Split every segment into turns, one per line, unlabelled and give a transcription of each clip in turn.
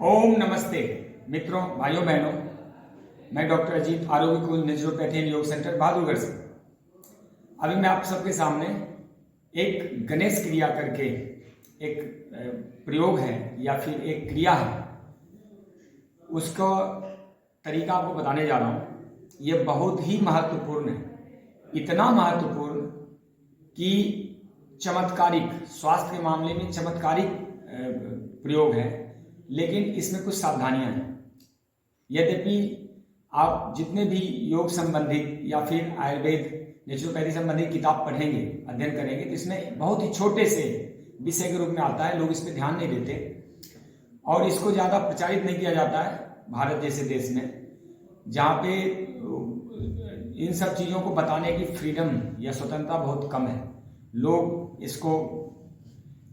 ओम नमस्ते मित्रों, भाइयों बहनों। मैं डॉक्टर अजीत, आरोग्य कुल नेचुरोपैथी एंड योग सेंटर बहादुरगढ़ से। अभी मैं आप सबके सामने एक गणेश क्रिया करके एक प्रयोग है या फिर एक क्रिया है, उसका तरीका आपको बताने जा रहा हूँ। ये बहुत ही महत्वपूर्ण है, इतना महत्वपूर्ण कि चमत्कारिक, स्वास्थ्य के मामले में चमत्कारिक प्रयोग है, लेकिन इसमें कुछ सावधानियां हैं। यद्यपि आप जितने भी योग संबंधित या फिर आयुर्वेद नेचुरोपैथी संबंधित किताब पढ़ेंगे, अध्ययन करेंगे, तो इसमें बहुत ही छोटे से विषय के रूप में आता है। लोग इस पर ध्यान नहीं देते और इसको ज़्यादा प्रचारित नहीं किया जाता है भारत जैसे देश में, जहाँ पे इन सब चीज़ों को बताने की फ्रीडम या स्वतंत्रता बहुत कम है। लोग इसको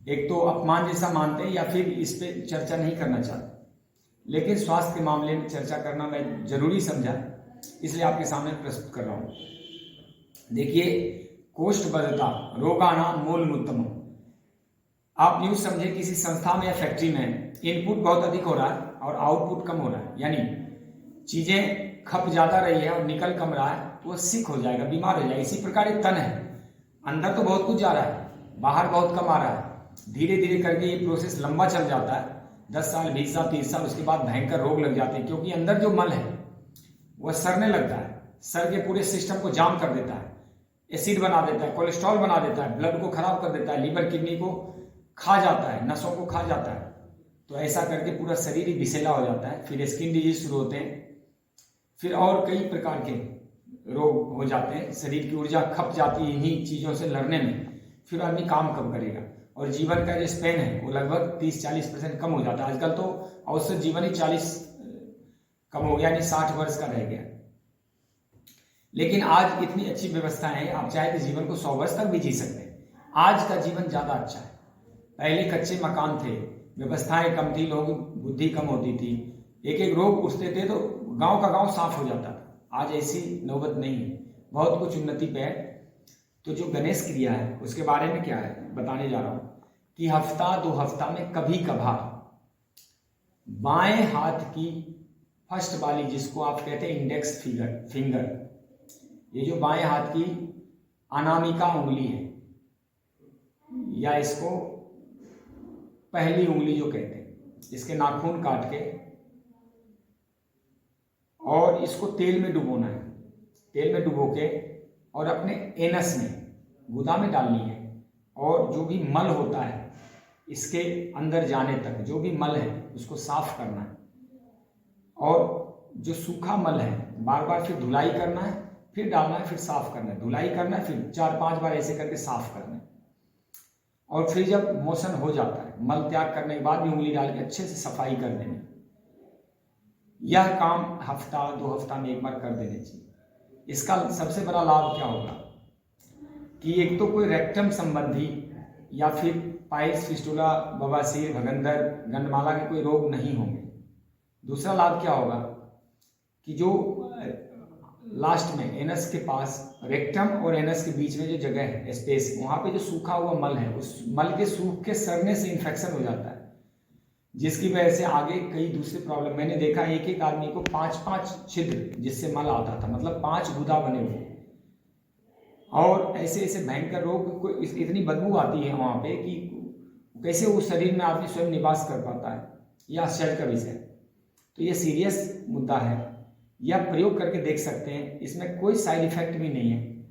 एक तो अपमान जैसा मानते हैं या फिर इस पे चर्चा नहीं करना चाहते। लेकिन स्वास्थ्य के मामले में चर्चा करना मैं जरूरी समझा, इसलिए आपके सामने प्रस्तुत कर रहा हूँ। देखिए, कोष्ठबद्धता रोगाणाम मूलमुत्तम। आप यूँ समझे, किसी संस्था में या फैक्ट्री में इनपुट बहुत अधिक हो रहा है और आउटपुट कम हो रहा है, यानी चीजें खप ज्यादा रही है और निकल कम रहा है, तो वह सिक हो जाएगा, बीमार हो जाएगा। इसी प्रकार एक तन है, अंदर तो बहुत कुछ जा रहा है, बाहर बहुत कम आ रहा है। धीरे धीरे करके ये प्रोसेस लंबा चल जाता है, 10 साल 20 साल 30 साल, उसके बाद भयंकर रोग लग जाते हैं, क्योंकि अंदर जो मल है वह सड़ने लगता है, सर के पूरे सिस्टम को जाम कर देता है, एसिड बना देता है, कोलेस्ट्रॉल बना देता है, ब्लड को खराब कर देता है, लीवर किडनी को खा जाता है, नसों को खा जाता है। तो ऐसा करके पूरा शरीर ही विषैला हो जाता है। फिर स्किन डिजीज शुरू होते हैं, फिर और कई प्रकार के रोग हो जाते हैं। शरीर की ऊर्जा खप जाती है इन्हीं चीज़ों से लड़ने में। फिर आदमी काम कब करेगा और जीवन का जो स्पेन है वो लगभग 30-40% कम हो जाता है। आजकल तो औसत जीवन ही 40 कम हो गया, यानी 60 वर्ष का रह गया। लेकिन आज इतनी अच्छी व्यवस्थाएं हैं, आप चाहे तो जीवन को 100 वर्ष तक भी जी सकते हैं। आज का जीवन ज़्यादा अच्छा है। पहले कच्चे मकान थे, व्यवस्थाएं कम थी, लोगों की बुद्धि कम होती थी, एक एक रोग उठते थे तो गांव का गांव साफ हो जाता था। आज ऐसी नौबत नहीं है, बहुत कुछ उन्नति पे है। तो जो गणेश क्रिया है उसके बारे में क्या है बताने जा रहा हूं कि हफ्ता 2 हफ्ता में कभी कभार बाएं हाथ की फर्स्ट वाली, जिसको आप कहते हैं इंडेक्स फिंगर, ये जो बाएं हाथ की अनामिका उंगली है या इसको पहली उंगली जो कहते हैं, इसके नाखून काट के और इसको तेल में डुबोना है। तेल में डुबो के और अपने एनस में, गुदा में डालनी है, और जो भी मल होता है इसके अंदर जाने तक जो भी मल है उसको साफ करना है। और जो सूखा मल है बार बार फिर धुलाई करना है, फिर डालना है, फिर साफ करना है, धुलाई करना है, फिर 4-5 बार ऐसे करके साफ करना है। और फिर जब मोशन हो जाता है, मल त्याग करने के बाद भी उंगली डाल के अच्छे से सफाई कर देनी। यह काम हफ्ता 2 हफ्ता में एक बार कर देनी चाहिए। इसका सबसे बड़ा लाभ क्या होगा कि एक तो कोई रेक्टम संबंधी या फिर पाइल्स, फिस्टुला, बवासीर, भगंदर, गंडमाला के कोई रोग नहीं होंगे। दूसरा लाभ क्या होगा कि जो लास्ट में एनस के पास, रेक्टम और एनस के बीच में जो जगह है, स्पेस, वहां पे जो सूखा हुआ मल है, उस मल के सूख के सड़ने से इन्फेक्शन हो जाता है, जिसकी वजह से आगे कई दूसरे प्रॉब्लम। मैंने देखा एक एक आदमी को 5-5 छिद्र जिससे मल आता था, मतलब 5 गुदा बने हुए, और ऐसे ऐसे भयंकर रोग को इतनी बदबू आती है वहां पे कि कैसे उस शरीर में आदमी स्वयं निवास कर पाता है, यह आश्चर्य का विषय है। तो ये सीरियस मुद्दा है, यह प्रयोग करके देख सकते हैं, इसमें कोई साइड इफेक्ट भी नहीं है।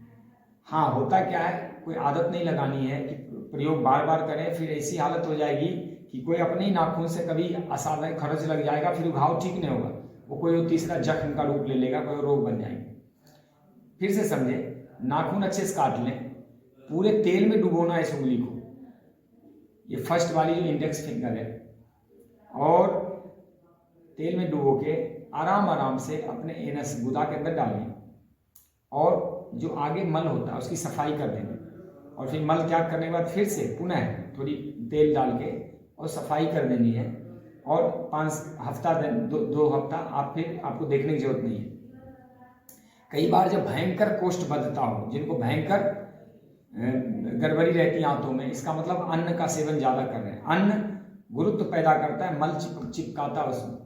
हाँ, होता क्या है, कोई आदत नहीं लगानी है कि प्रयोग बार बार करें, फिर ऐसी हालत हो जाएगी कि कोई अपने ही नाखून से कभी असाधारण खर्च लग जाएगा, फिर घाव ठीक नहीं होगा, वो कोई तीसरा जख्म का रूप ले लेगा, कोई रोग बन जाएंगे। फिर से समझे, नाखून अच्छे से काट लें, पूरे तेल में डुबोना है इस उंगली को, ये फर्स्ट वाली जो इंडेक्स फिंगर है, और तेल में डुबो के आराम आराम से अपने एनस, गुदा के अंदर डालें, और जो आगे मल होता है उसकी सफाई कर देंगे। और फिर मल त्याग करने के बाद फिर से पुनः थोड़ी तेल डाल के और सफाई कर देनी है। और 5 हफ्ता 2 हफ्ता आप फिर आपको देखने की जरूरत नहीं है। कई बार जब भयंकर कोष्ठबद्धता हो, जिनको भयंकर गड़बड़ी रहती है आंतों में, इसका मतलब अन्न का सेवन ज़्यादा कर रहे हैं। अन्न गुरुत्व पैदा करता है, मल चिपकाता है उसमें।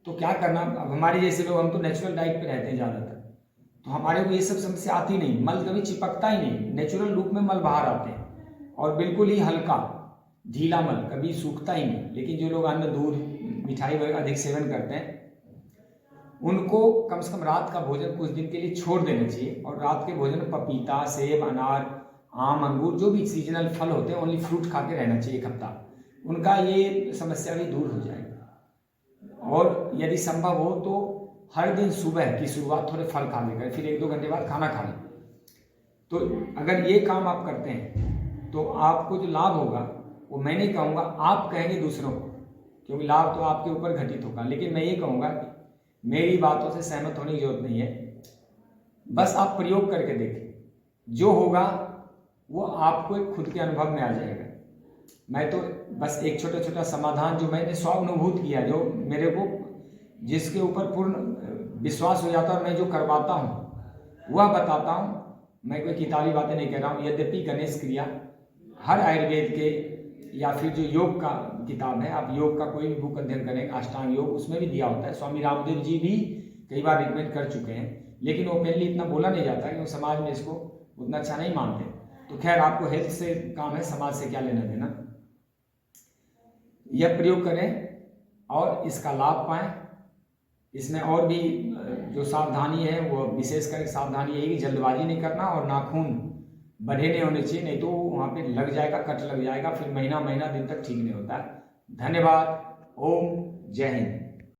तो क्या करना, अब हमारे जैसे लोग, हम तो नेचुरल डाइट पे रहते हैं ज़्यादातर, तो हमारे को ये सब समस्या आती नहीं, मल कभी चिपकता ही नहीं, नेचुरल रूप में मल बाहर आते हैं और बिल्कुल ही हल्का ढीला मल, कभी सूखता ही नहीं। लेकिन जो लोग अन्न, दूध, मिठाई वगैरह अधिक सेवन करते हैं, उनको कम से कम रात का भोजन कुछ दिन के लिए छोड़ देना चाहिए, और रात के भोजन में पपीता, सेब, अनार, आम, अंगूर, जो भी सीजनल फल होते हैं, ओनली फ्रूट खा के रहना चाहिए एक हफ्ता। उनका ये समस्या भी दूर हो जाएगी। और यदि संभव हो तो हर दिन सुबह की शुरुआत थोड़े फल खा के करें, फिर 1-2 घंटे बाद खाना खा लें। तो अगर ये काम आप करते हैं तो आपको जो लाभ होगा वो मैं नहीं कहूँगा, आप कहेंगे दूसरों को, क्योंकि लाभ तो आपके ऊपर घटित होगा। लेकिन मैं ये कहूँगा कि मेरी बातों से सहमत होने की जरूरत नहीं है, बस आप प्रयोग करके देखें, जो होगा वो आपको एक खुद के अनुभव में आ जाएगा। मैं तो बस एक छोटा छोटा समाधान जो मैंने स्वानुभूत किया, जो मेरे को जिसके ऊपर पूर्ण विश्वास हो जाता है और मैं जो करवाता हूँ वह बताता हूँ। मैं कोई किताबी बातें नहीं कह रहा हूँ। यद्यपि गणेश क्रिया हर आयुर्वेद के या फिर जो योग का किताब है, आप योग का कोई भी बुक अध्ययन करें, अष्टांग योग, उसमें भी दिया होता है। स्वामी रामदेव जी भी कई बार रिकमेंड कर चुके हैं, लेकिन ओपनली इतना बोला नहीं जाता है क्योंकि समाज में इसको उतना अच्छा नहीं मानते। तो खैर, आपको हेल्थ से काम है, समाज से क्या लेना देना। यह प्रयोग करें और इसका लाभ पाएं। इसमें और भी जो सावधानी है वो विशेषकर सावधानी यही कि जल्दबाजी नहीं करना और नाखून बड़े नहीं होने चाहिए, नहीं तो वहाँ पे लग जाएगा, कट लग जाएगा, फिर महीना दिन तक ठीक नहीं होता है। धन्यवाद। ओम जय हिंद।